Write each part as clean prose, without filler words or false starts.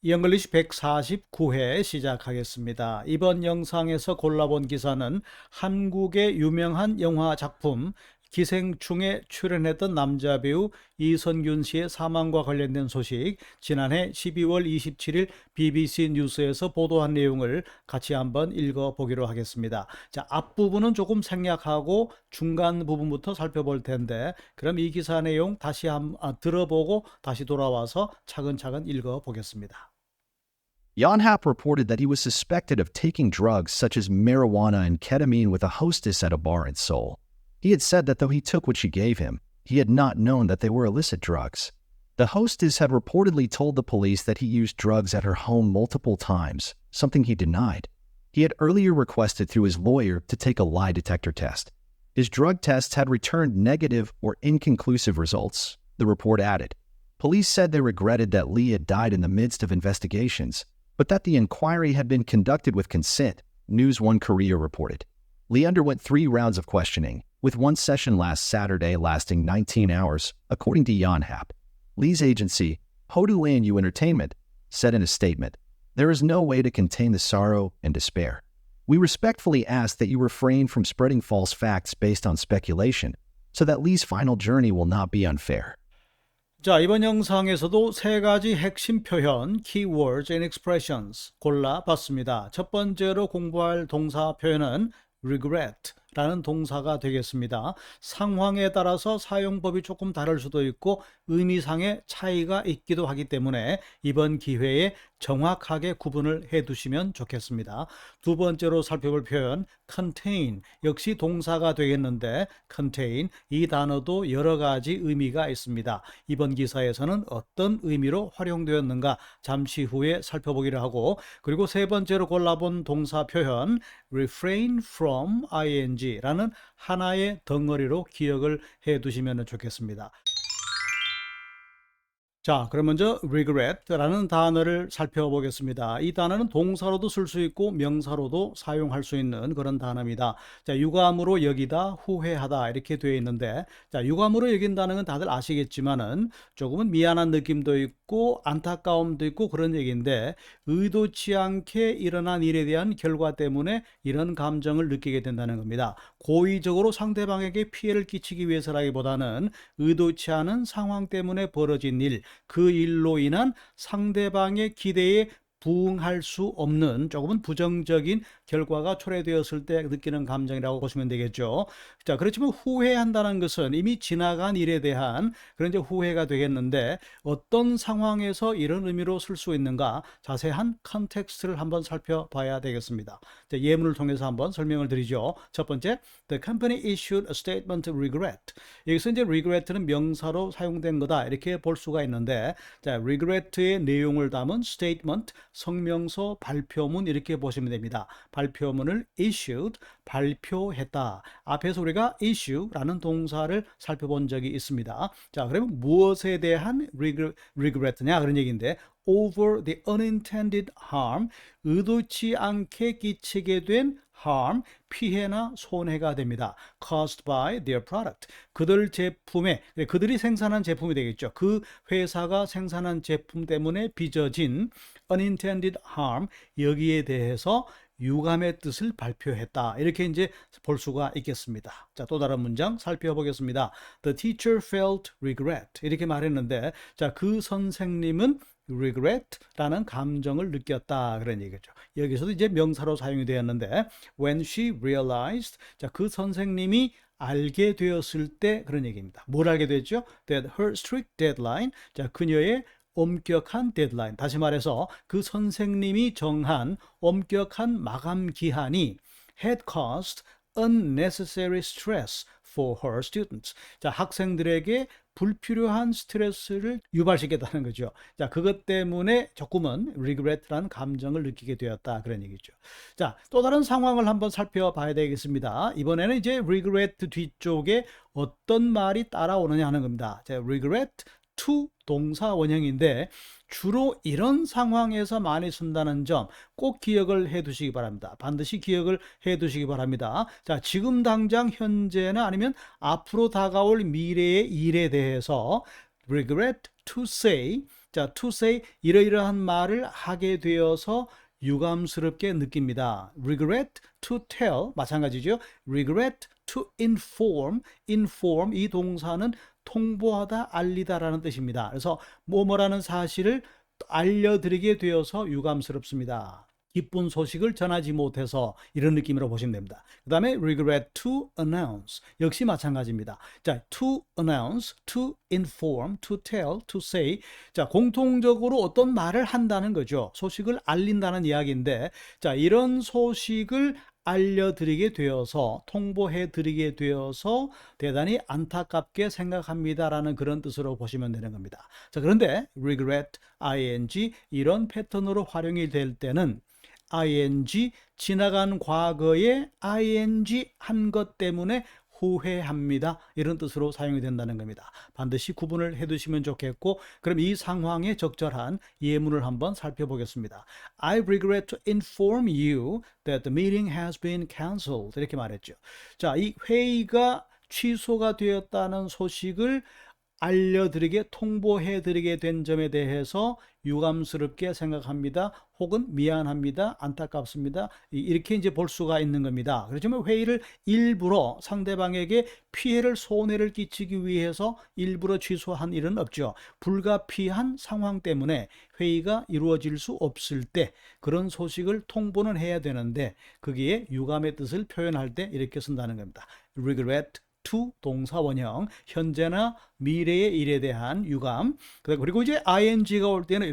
영글리시 149회 시작하겠습니다. 이번 영상에서 골라본 기사는 한국의 유명한 영화 작품 기생충에 출연했던 남자 배우 이선균 씨의 사망과 관련된 소식, 지난해 12월 27일 BBC 뉴스에서 보도한 내용을 같이 한번 읽어보기로 하겠습니다. 자, 앞부분은 조금 생략하고 중간 부분부터 살펴볼 텐데, 그럼 이 기사 내용 다시 들어보고 다시 돌아와서 차근차근 읽어보겠습니다. Yonhap reported that he was suspected of taking drugs such as marijuana and ketamine with a hostess at a bar in Seoul. He had said that though he took what she gave him, he had not known that they were illicit drugs. The hostess had reportedly told the police that he used drugs at her home multiple times, something he denied. He had earlier requested through his lawyer to take a lie detector test. His drug tests had returned negative or inconclusive results, the report added. Police said they regretted that Lee had died in the midst of investigations, but that the inquiry had been conducted with consent, News One Korea reported. Lee underwent 3 rounds of questioning, with one session last Saturday lasting 19 hours, according to Yonhap. Lee's agency, Hodu An-yu Entertainment, said in a statement, "There is no way to contain the sorrow and despair. We respectfully ask that you refrain from spreading false facts based on speculation, so that Lee's final journey will not be unfair." 자, 이번 영상에서도 3가지 핵심 표현, keywords and expressions 골라봤습니다. 첫 번째로 공부할 동사 표현은 regret 라는 동사가 되겠습니다. 상황에 따라서 사용법이 조금 다를 수도 있고 의미상의 차이가 있기도 하기 때문에 이번 기회에 정확하게 구분을 해 두시면 좋겠습니다. 두 번째로 살펴볼 표현 contain, 역시 동사가 되겠는데 contain, 이 단어도 여러 가지 의미가 있습니다. 이번 기사에서는 어떤 의미로 활용되었는가 잠시 후에 살펴보기로 하고, 그리고 세 번째로 골라본 동사 표현 refrain from ing 라는 하나의 덩어리로 기억을 해 두시면 좋겠습니다. 자, 그럼 먼저 regret라는 단어를 살펴보겠습니다. 이 단어는 동사로도 쓸 수 있고 명사로도 사용할 수 있는 그런 단어입니다. 자, 유감으로 여기다, 후회하다 이렇게 되어 있는데, 자, 유감으로 여긴다는 건 다들 아시겠지만은 조금은 미안한 느낌도 있고 안타까움도 있고 그런 얘기인데, 의도치 않게 일어난 일에 대한 결과 때문에 이런 감정을 느끼게 된다는 겁니다. 고의적으로 상대방에게 피해를 끼치기 위해서라기보다는 의도치 않은 상황 때문에 벌어진 일, 그 일로 인한 상대방의 기대에 부응할 수 없는 조금은 부정적인 결과가 초래되었을 때 느끼는 감정이라고 보시면 되겠죠. 자, 그렇지만 후회한다는 것은 이미 지나간 일에 대한 그런 이제 후회가 되겠는데, 어떤 상황에서 이런 의미로 쓸 수 있는가 자세한 컨텍스트를 한번 살펴봐야 되겠습니다. 자, 예문을 통해서 한번 설명을 드리죠. 첫 번째, The company issued a statement of regret. 여기서 이제 regret는 명사로 사용된 거다 이렇게 볼 수가 있는데, 자, regret의 내용을 담은 statement, 성명서, 발표문 이렇게 보시면 됩니다. 발표문을 issued, 발표했다. 앞에서 우리가 issue라는 동사를 살펴본 적이 있습니다. 자, 그러면 무엇에 대한 regret냐 그런 얘기인데, over the unintended harm, 의도치 않게 끼치게 된 harm, 피해나 손해가 됩니다. caused by their product, 그들 제품에, 그들이 생산한 제품이 되겠죠. 그 회사가 생산한 제품 때문에 빚어진 unintended harm, 여기에 대해서 유감의 뜻을 발표했다. 이렇게 이제 볼 수가 있겠습니다. 자, 또 다른 문장 살펴보겠습니다. The teacher felt regret. 이렇게 말했는데, 자, 그 선생님은 regret라는 감정을 느꼈다. 그런 얘기죠. 여기서도 이제 명사로 사용이 되었는데, when she realized, 자, 그 선생님이 알게 되었을 때 그런 얘기입니다. 뭘 알게 됐죠? That her strict deadline, 자, 그녀의 엄격한 데드라인, 다시 말해서 그 선생님이 정한 엄격한 마감 기한이 had caused unnecessary stress for her students. 자, 학생들에게 불필요한 스트레스를 유발시켰다는 거죠. 자, 그것 때문에 조금은 regret라는 감정을 느끼게 되었다. 그런 얘기죠. 자, 또 다른 상황을 한번 살펴봐야 되겠습니다. 이번에는 이제 regret 뒤쪽에 어떤 말이 따라오느냐 하는 겁니다. 자, regret to 동사 원형인데 주로 이런 상황에서 많이 쓴다는 점 꼭 기억을 해 두시기 바랍니다. 반드시 기억을 해 두시기 바랍니다. 자, 지금 당장 현재나 아니면 앞으로 다가올 미래의 일에 대해서 regret to say 자, to say 이러이러한 말을 하게 되어서 유감스럽게 느낍니다. regret to tell 마찬가지죠. regret to inform 이 동사는 통보하다, 알리다라는 뜻입니다. 그래서 뭐뭐라는 사실을 알려드리게 되어서 유감스럽습니다. 기쁜 소식을 전하지 못해서 이런 느낌으로 보시면 됩니다. 그 다음에 regret to announce 역시 마찬가지입니다. 자, to announce, to inform, to tell, to say 자, 공통적으로 어떤 말을 한다는 거죠. 소식을 알린다는 이야기인데 자, 이런 소식을 알려드리게 되어서 통보해드리게 되어서 대단히 안타깝게 생각합니다라는 그런 뜻으로 보시면 되는 겁니다. 자, 그런데 regret, ing 이런 패턴으로 활용이 될 때는 ing 지나간 과거에 ing 한 것 때문에 후회합니다. 이런 뜻으로 사용이 된다는 겁니다. 반드시 구분을 해두시면 좋겠고 그럼 이 상황에 적절한 예문을 한번 살펴보겠습니다. I regret to inform you that the meeting has been cancelled. 이렇게 말했죠. 자, 이 회의가 취소가 되었다는 소식을 알려드리게 통보해드리게 된 점에 대해서 유감스럽게 생각합니다. 혹은 미안합니다. 안타깝습니다. 이렇게 이제 볼 수가 있는 겁니다. 그렇지만 회의를 일부러 상대방에게 피해를 손해를 끼치기 위해서 일부러 취소한 일은 없죠. 불가피한 상황 때문에 회의가 이루어질 수 없을 때 그런 소식을 통보는 해야 되는데 거기에 유감의 뜻을 표현할 때 이렇게 쓴다는 겁니다. regret to 동사 원형 현재나 미래의 일에 대한 유감 그리고 이제 ing가 올 때는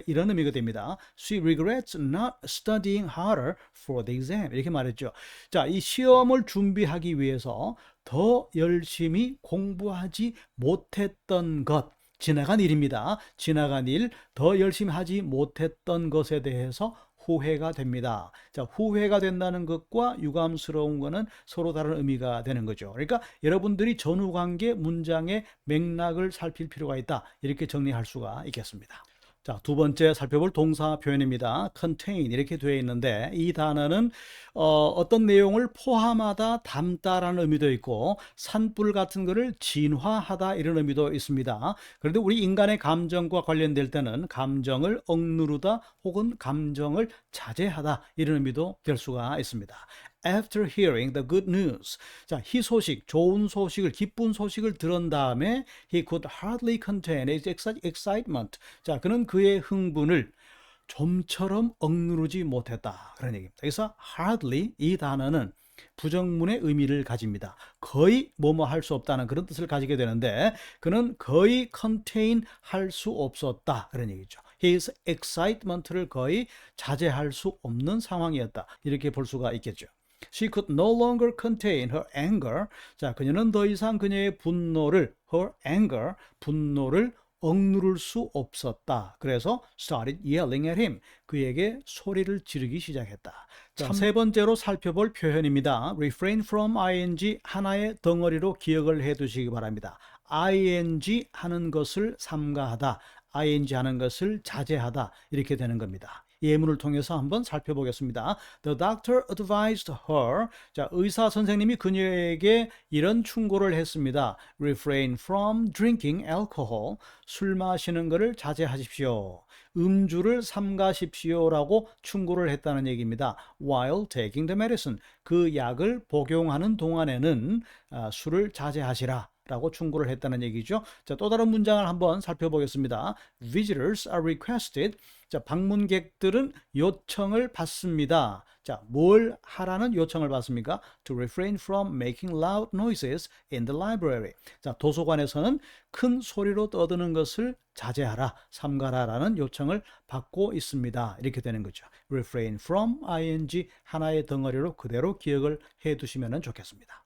이런 의미가 됩니다. She regrets not studying harder for the exam 이렇게 말했죠. 자, 이 시험을 준비하기 위해서 더 열심히 공부하지 못했던 것 지나간 일입니다. 지나간 일, 더 열심히 하지 못했던 것에 대해서 후회가 됩니다. 자, 후회가 된다는 것과 유감스러운 것은 서로 다른 의미가 되는 거죠. 그러니까 여러분들이 전후관계 문장의 맥락을 살필 필요가 있다. 이렇게 정리할 수가 있겠습니다. 자, 두 번째 살펴볼 동사 표현입니다. contain 이렇게 되어 있는데 이 단어는 어떤 내용을 포함하다, 담다라는 의미도 있고 산불 같은 거를 진화하다 이런 의미도 있습니다. 그런데 우리 인간의 감정과 관련될 때는 감정을 억누르다 혹은 감정을 자제하다 이런 의미도 될 수가 있습니다. After hearing the good news. 자, 희소식, 좋은 소식을, 기쁜 소식을 들은 다음에 he could hardly contain his excitement. 자, 그는 그의 흥분을 좀처럼 억누르지 못했다. 그런 얘기입니다. 그래서 hardly 이 단어는 부정문의 의미를 가집니다. 거의 뭐뭐 할 수 없다는 그런 뜻을 가지게 되는데 그는 거의 contain 할 수 없었다. 그런 얘기죠. His excitement를 거의 자제할 수 없는 상황이었다. 이렇게 볼 수가 있겠죠. She could no longer contain her anger. 자, 그녀는 더 이상 그녀의 분노를, her anger, 분노를 억누를 수 없었다. 그래서 started yelling at him. 그에게 소리를 지르기 시작했다. 자, 세 번째로 살펴볼 표현입니다. refrain from ing 하나의 덩어리로 기억을 해 두시기 바랍니다. ing 하는 것을 삼가하다. ing 하는 것을 자제하다. 이렇게 되는 겁니다. 예문을 통해서 한번 살펴보겠습니다. The doctor advised her. 자, 의사 선생님이 그녀에게 이런 충고를 했습니다. Refrain from drinking alcohol. 술 마시는 것을 자제하십시오. 음주를 삼가십시오라고 충고를 했다는 얘기입니다. While taking the medicine. 그 약을 복용하는 동안에는 술을 자제하시라. 라고 충고를 했다는 얘기죠. 자, 또 다른 문장을 한번 살펴보겠습니다. Visitors are requested. 자, 방문객들은 요청을 받습니다. 자, 뭘 하라는 요청을 받습니까? To refrain from making loud noises in the library. 자, 도서관에서는 큰 소리로 떠드는 것을 자제하라, 삼가라라는 요청을 받고 있습니다. 이렇게 되는 거죠. Refrain from ing 하나의 덩어리로 그대로 기억을 해 두시면 좋겠습니다.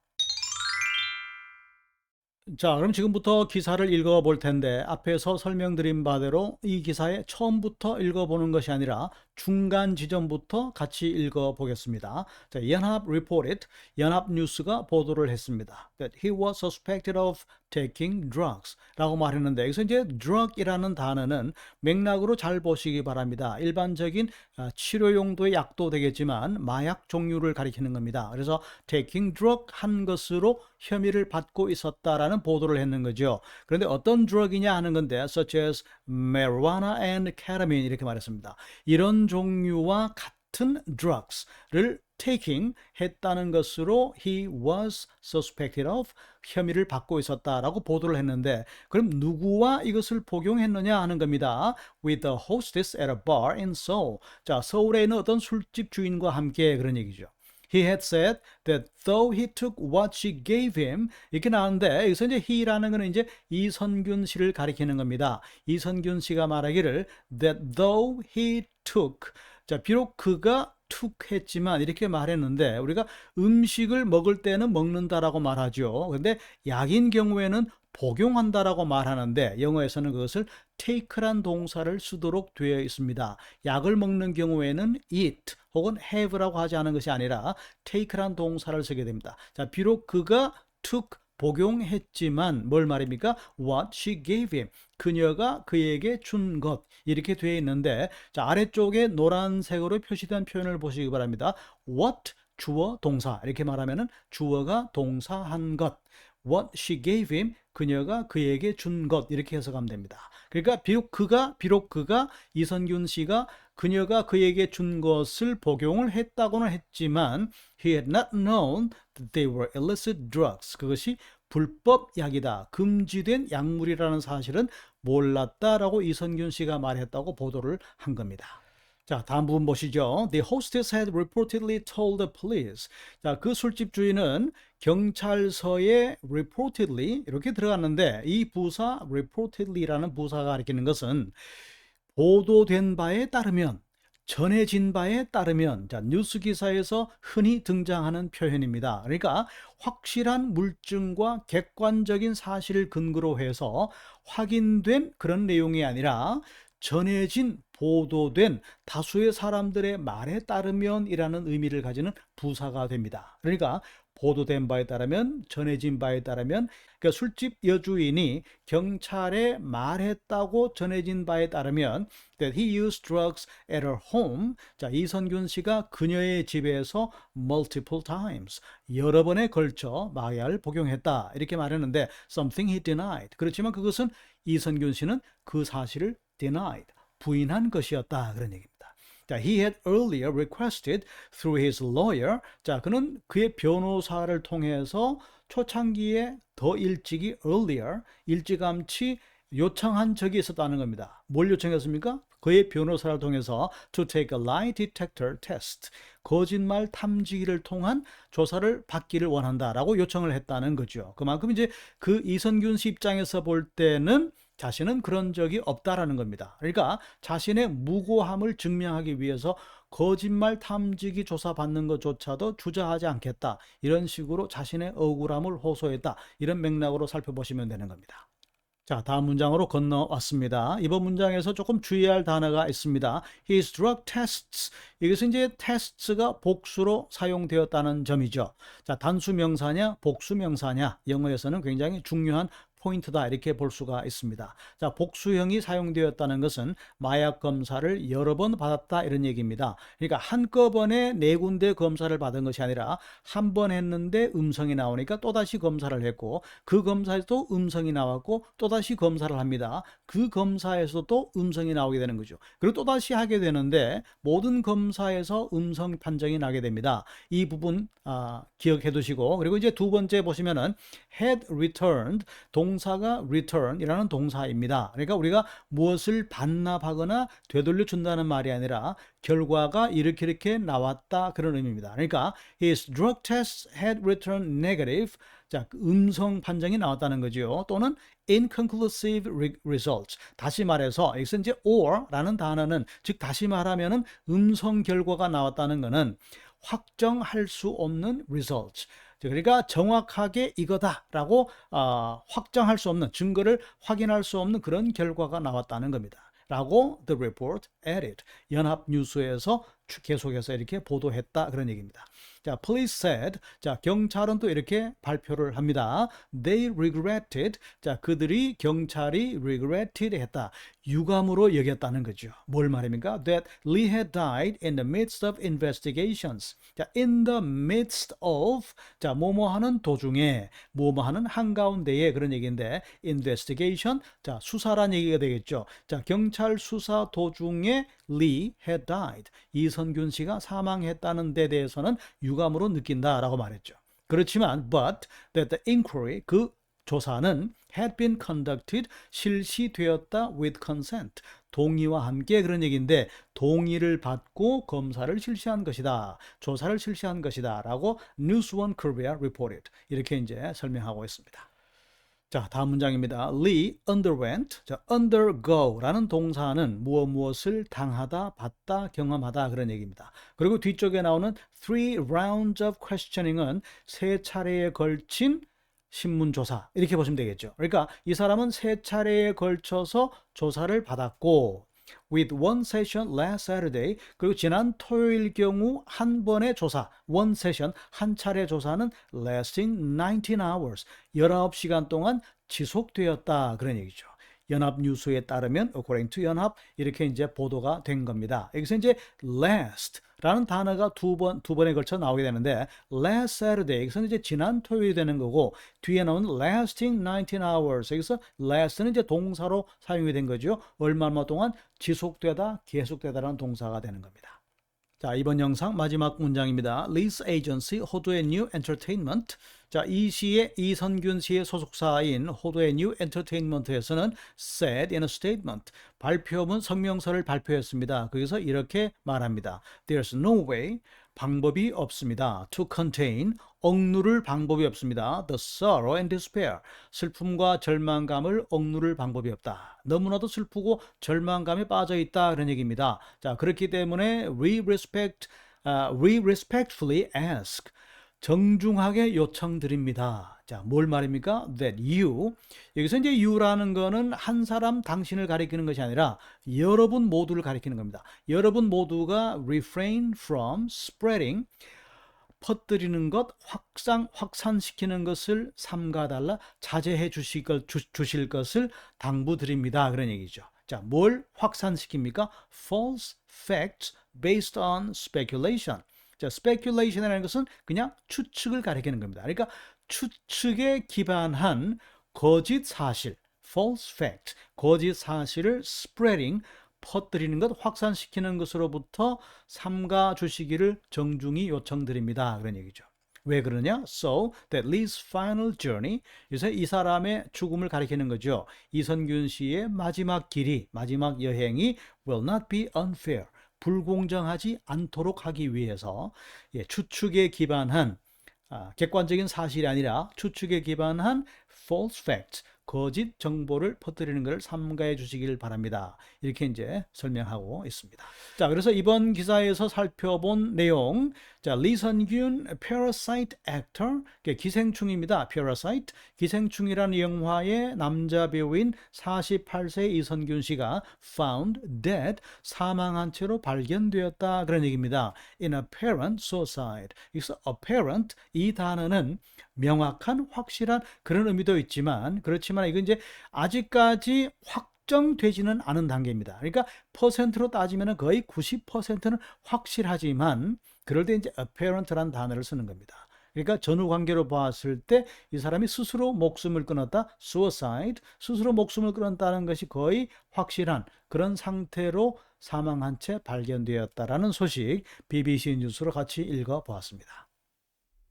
자, 그럼 지금부터 기사를 읽어볼 텐데 앞에서 설명드린 바대로 이 기사의 처음부터 읽어보는 것이 아니라 중간 지점부터 같이 읽어보겠습니다. 자, 연합 reported, 연합뉴스가 보도를 했습니다. That he was suspected of taking drugs 라고 말했는데 여기서 이제 drug이라는 단어는 맥락으로 잘 보시기 바랍니다. 일반적인 치료 용도의 약도 되겠지만 마약 종류를 가리키는 겁니다. 그래서 taking drug 한 것으로 혐의를 받고 있었다라는 보도를 했는 거죠. 그런데 어떤 drug이냐 하는 건데 such as marijuana and ketamine 이렇게 말했습니다. 이런 종류와 같은 drugs를 taking 했다는 것으로 he was suspected of 혐의를 받고 있었다라고 보도를 했는데 그럼 누구와 이것을 복용했느냐 하는 겁니다. With the hostess at a bar in Seoul. 자, 서울에 있는 어떤 술집 주인과 함께 그런 얘기죠. He had said that though he took what she gave him 이렇게 나오는데 여기서 이제 he라는 거는 이제 이선균 씨를 가리키는 겁니다. 이선균 씨가 말하기를 that though he took 자, 비록 그가 took 했지만 이렇게 말했는데 우리가 음식을 먹을 때는 먹는다라고 말하죠. 근데 약인 경우에는 복용한다라고 말하는데 영어에서는 그것을 take란 동사를 쓰도록 되어 있습니다. 약을 먹는 경우에는 eat 혹은 have라고 하지 않은 것이 아니라 take란 동사를 쓰게 됩니다. 자, 비록 그가 took 복용했지만 뭘 말입니까? What she gave him. 그녀가 그에게 준 것. 이렇게 되어 있는데 자, 아래쪽에 노란색으로 표시된 표현을 보시기 바랍니다. What 주어 동사. 이렇게 말하면은 주어가 동사한 것. What she gave him. 그녀가 그에게 준 것. 이렇게 해석하면 됩니다. 그러니까 비록 그가 이선균 씨가 그녀가 그에게 준 것을 복용을 했다고는 했지만 he had not known that they were illicit drugs. 그것이 불법 약이다. 금지된 약물이라는 사실은 몰랐다라고 이선균 씨가 말했다고 보도를 한 겁니다. 자, 다음 부분 보시죠. The hostess had reportedly told the police. 자, 그 술집 주인은 경찰서에 reportedly 이렇게 들어갔는데 이 부사 reportedly라는 부사가 가리키는 것은 보도된 바에 따르면 전해진 바에 따르면 자, 뉴스 기사에서 흔히 등장하는 표현입니다. 그러니까 확실한 물증과 객관적인 사실을 근거로 해서 확인된 그런 내용이 아니라 전해진 보도된 다수의 사람들의 말에 따르면이라는 의미를 가지는 부사가 됩니다. 그러니까 보도된 바에 따르면 전해진 바에 따르면 그러니까 술집 여주인이 경찰에 말했다고 전해진 바에 따르면 that he used drugs at her home. 자, 이선균 씨가 그녀의 집에서 multiple times 여러 번에 걸쳐 마약을 복용했다. 이렇게 말했는데 something he denied. 그렇지만 그것은 이선균 씨는 그 사실을 denied. 부인한 것이었다. 그런 얘기입니다. 자, he had earlier requested through his lawyer. 자, 그는 그의 변호사를 통해서 초창기에 더 일찍이 earlier, 일찌감치 요청한 적이 있었다는 겁니다. 뭘 요청했습니까? 그의 변호사를 통해서 to take a lie detector test. 거짓말 탐지기를 통한 조사를 받기를 원한다라고 요청을 했다는 거죠. 그만큼 이제 그 이선균 씨 입장에서 볼 때는 자신은 그런 적이 없다라는 겁니다. 그러니까 자신의 무고함을 증명하기 위해서 거짓말 탐지기 조사받는 것조차도 주저하지 않겠다. 이런 식으로 자신의 억울함을 호소했다. 이런 맥락으로 살펴보시면 되는 겁니다. 자, 다음 문장으로 건너왔습니다. 이번 문장에서 조금 주의할 단어가 있습니다. His drug tests. 이것은 이제 tests가 복수로 사용되었다는 점이죠. 자, 단수 명사냐, 복수 명사냐. 영어에서는 굉장히 중요한 포인트다 이렇게 볼 수가 있습니다. 자, 복수형이 사용되었다는 것은 마약 검사를 여러 번 받았다 이런 얘기입니다. 그러니까 한꺼번에 4군데 검사를 받은 것이 아니라 한 번 했는데 음성이 나오니까 또다시 검사를 했고 그 검사에서도 음성이 나왔고 또다시 검사를 합니다. 그 검사에서도 음성이 나오게 되는 거죠. 그리고 또다시 하게 되는데 모든 검사에서 음성 판정이 나게 됩니다. 이 부분 기억해 두시고 그리고 이제 두 번째 보시면은 had returned 동사가 return이라는 동사입니다. 그러니까 우리가 무엇을 반납하거나 되돌려 준다는 말이 아니라 결과가 이렇게 나왔다 그런 의미입니다. 그러니까 his drug tests had returned negative. 자, 음성 판정이 나왔다는 거죠. 또는 inconclusive results. 다시 말해서 여기서 이제 or라는 단어는 즉 다시 말하면은 음성 결과가 나왔다는 것은 확정할 수 없는 results. 그러니까 정확하게 이거다라고 확정할 수 없는 증거를 확인할 수 없는 그런 결과가 나왔다는 겁니다. 라고 The Report added. 연합뉴스에서 계속해서 이렇게 보도했다 그런 얘기입니다. 자, police said. 자, 경찰은 또 이렇게 발표를 합니다. They regretted. 자, 경찰이 regretted 했다. 유감으로 여겼다는 거죠. 뭘 말입니까? That Lee had died in the midst of investigations. 자, in the midst of. 자, 뭐뭐 하는 도중에, 뭐뭐 하는 한가운데에 그런 얘기인데, investigation. 자, 수사란 얘기가 되겠죠. 자, 경찰 수사 도중에 Lee had died. 이선균 씨가 사망했다는 데 대해서는 유감으로 느낀다라고 말했죠. 그렇지만 but that the inquiry 그 조사는 had been conducted 실시되었다 with consent 동의와 함께 그런 얘기인데 동의를 받고 검사를 실시한 것이다. 조사를 실시한 것이다 라고 News One Korea reported 이렇게 이제 설명하고 있습니다. 자, 다음 문장입니다. Lee underwent. 자, undergo라는 동사는 무엇을 당하다, 받다, 경험하다 그런 얘기입니다. 그리고 뒤쪽에 나오는 three rounds of questioning은 세 차례에 걸친 신문조사 이렇게 보시면 되겠죠. 그러니까 이 사람은 세 차례에 걸쳐서 조사를 받았고 with one session last Saturday 그리고 지난 토요일 경우 한 번의 조사 one session 한 차례 조사는 lasting 19 hours 19시간 동안 지속되었다 그런 얘기죠. 연합뉴스에 따르면 according to 연합 이렇게 이제 보도가 된 겁니다. 여기서 이제 last라는 단어가 두 번에 걸쳐 나오게 되는데 last Saturday 여기서는 이제 지난 토요일이 되는 거고 뒤에 나오는 lasting 19 hours 여기서 last는 이제 동사로 사용이 된 거죠. 얼마 동안 지속되다 계속되다라는 동사가 되는 겁니다. 자, 이번 영상 마지막 문장입니다. Lee's agency, 호두의 New Entertainment. 자, 이 시의 이선균 씨의 소속사인 호두의 New Entertainment에서는 said in a statement. 발표문 성명서를 발표했습니다. 거기서 이렇게 말합니다. There's no way. 방법이 없습니다. To contain. 억누를 방법이 없습니다. The sorrow and despair. 슬픔과 절망감을 억누를 방법이 없다. 너무나도 슬프고 절망감에 빠져 있다. 그런 얘기입니다. 자, 그렇기 때문에 we respectfully ask. 정중하게 요청드립니다. 자, 뭘 말입니까? That you. 여기서 이제 you라는 거는 한 사람 당신을 가리키는 것이 아니라 여러분 모두를 가리키는 겁니다. 여러분 모두가 refrain from spreading. 퍼뜨리는 것, 확산시키는 것을 삼가달라 자제해 주실 것을 당부드립니다. 그런 얘기죠. 자, 뭘 확산시킵니까? False facts based on speculation. 자, speculation이라는 것은 그냥 추측을 가리키는 겁니다. 그러니까 추측에 기반한 거짓 사실, false fact, 거짓 사실을 spreading, 퍼뜨리는 것, 확산시키는 것으로부터 삼가 주시기를 정중히 요청드립니다. 그런 얘기죠. 왜 그러냐? So that Lee's final journey, 요새 이 사람의 죽음을 가리키는 거죠. 이선균 씨의 마지막 길이, 마지막 여행이 will not be unfair, 불공정하지 않도록 하기 위해서 추측에 기반한 객관적인 사실이 아니라 추측에 기반한 false facts, 거짓 정보를 퍼뜨리는 것을 삼가해 주시길 바랍니다. 이렇게 이제 설명하고 있습니다. 자, 그래서 이번 기사에서 살펴본 내용, 자, 리선균 Parasite actor, 기생충입니다. Parasite, 기생충이라는 영화의 남자 배우인 48세 이선균 씨가 found dead, 사망한 채로 발견되었다 그런 얘기입니다. In apparent suicide. 여기서 apparent 이 단어는 명확한, 확실한 그런 의미도 있지만 그렇지만 이건 이제 아직까지 확정되지는 않은 단계입니다. 그러니까 퍼센트로 따지면 거의 90%는 확실하지만 그럴 때 이제 apparent라는 단어를 쓰는 겁니다. 그러니까 전후 관계로 봤을 때 이 사람이 스스로 목숨을 끊었다, suicide, 스스로 목숨을 끊었다는 것이 거의 확실한 그런 상태로 사망한 채 발견되었다라는 소식 BBC 뉴스로 같이 읽어보았습니다.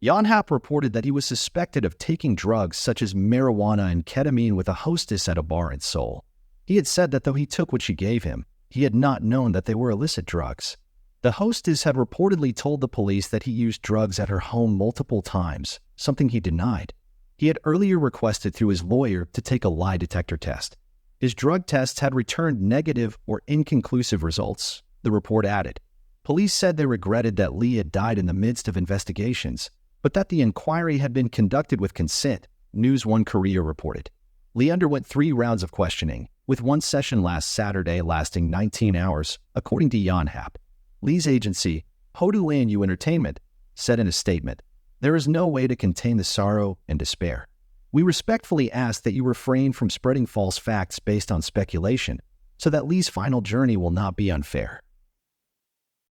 Yonhap reported that he was suspected of taking drugs such as marijuana and ketamine with a hostess at a bar in Seoul. He had said that though he took what she gave him, he had not known that they were illicit drugs. The hostess had reportedly told the police that he used drugs at her home multiple times, something he denied. He had earlier requested through his lawyer to take a lie detector test. His drug tests had returned negative or inconclusive results, the report added. Police said they regretted that Lee had died in the midst of investigations, but that the inquiry had been conducted with consent, News One Korea reported. Lee underwent 3 rounds of questioning, with one session last Saturday lasting 19 hours, according to Yonhap. Lee's agency, Hodu Anyu Entertainment, said in a statement, "There is no way to contain the sorrow and despair. We respectfully ask that you refrain from spreading false facts based on speculation so that Lee's final journey will not be unfair."